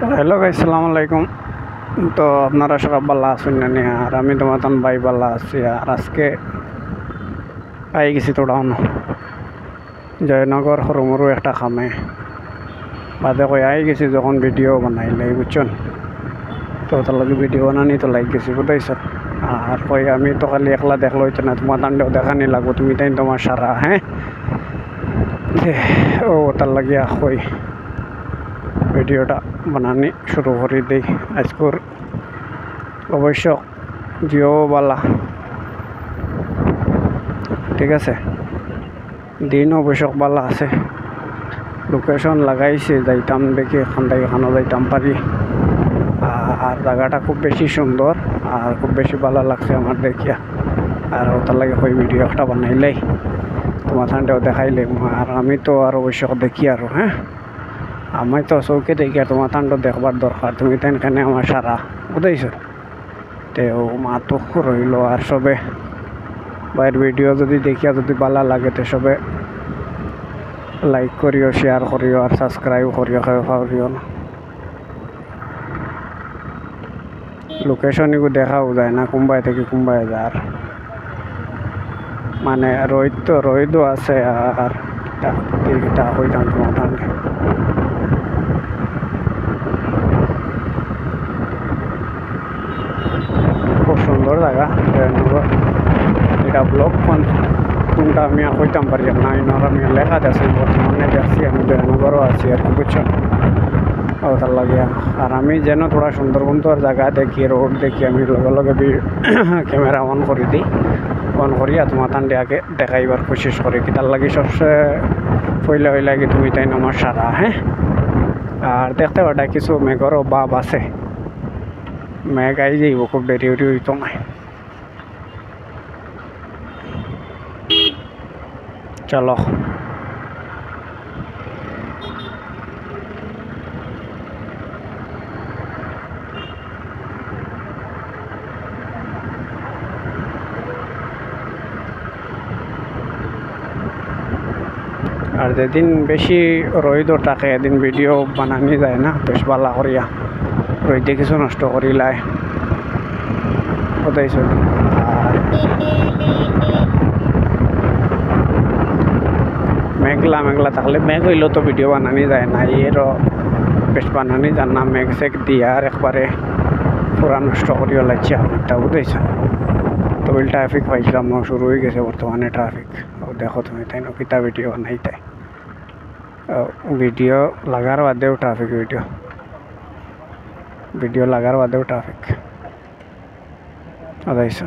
তো hello guys, আসসালামু আলাইকুম। তো আপনারা সবাই ভালো আছেন না? আর আমি তোমার ভাই ভালো আছি। আর আজকে আই গেছি তোড়াউন জয়নগর হরমুরু একটা খামে বাদে কই আই গেছি যখন ভিডিও বানাইলাই বুঝছেন। তো তার লগে ভিডিও বানানি তো লাইক গেছি বুঝাইছ। আর কই আমি তো খালি একলা দেখলো হইতো না, তোমার তান্ডেও দেখানি লাগবো, তুমি তাই তোমার সারা হ্যাঁ ও তার লাগিয়া কই ভিডিওটা বানানি শুরু করে দিই। আজকের অবশ্য জিও বালা ঠিক আছে, দিন অবশ্য বালা আছে, লোকেশন লাগাইছে যাইতাম দেখি এখান থেকে এখানে যাইতাম পারি। আর জায়গাটা খুব বেশি সুন্দর আর খুব বেশি ভালো লাগছে আমার দেখিয়া। আর ওটার লাগে ওই ভিডিও একটা বানাইলাই তোমার ঠান্ডাও দেখাইলে। আর আমি তো আর অবশ্য দেখি আর হ্যাঁ, আমি তো চৌকে দেখি আর তোমার ঠান্ডা দেখবার দরকার, তুমি তো এখানে আমার সারা বুঝাইছ। তো মা তো রইল আর সবে বাইরের ভিডিও যদি দেখিয়া যদি ভালো লাগে তো সবে লাইক করিও, শেয়ার করিও আর সাবস্ক্রাইব করিও না। লোকেশন এগুলো দেখাও যায় না, কোনবাই থেকে কোনবাই যায়, মানে রোদও আছে। আর হইতাম তোমার ঠান্ডা খুব সুন্দর জায়গা জয়নগর। এটা ব্লক কোনটা আমি আর হইতাম পারি না, এনার আমি লেখা আছে বর্তমানে দেখছি আমি জয়নগরও আছি আর কি বুঝছো। ও তার লাগিয়া আর আমি যেন থোড়া সুন্দরবন তো জায়গা দেখি, রোড দেখি, আমি লগে লগে ক্যামেরা অন করে দিই, অন করি আর তোমার তান্ডে আগে দেখাইবার কোশিশ করি কি তার লাগে সবচেয়ে পয়লা হইলে কি তুমি তাই আমার সারা হ্যাঁ। আর দেখতে পাটা কিছু মেঘরও বাপ আছে, মেঘ আই যাইব খুব দেরি হইতো না। চলো আর যেদিন বেশি রোদও থাকে এদিন ভিডিও বানানি যায় না বেশ ভালো করিয়া, রোদে কিছু নষ্ট করিলাই বুঝাইছ। আর মেঘলা থাকলে মেঘ হইলেও তো ভিডিও বানানি যায় না, এরও বেশ বানানি যান না, মেঘ সেঘ দিয়ে আর একবারে পুরা নষ্ট করিয়া লাগছে এটা বুঝাইছ। তো ট্রাফিক পাইছিলাম শুরু হয়ে গেছে বর্তমানে ট্রাফিক। দেখো তুমি তাই নকিতা ভিডিও বানাই তাই ভিডিও লাগার বাদেও ট্রাফিক, ভিডিও লাগার বাদেও ট্রাফিক বুঝাইছ।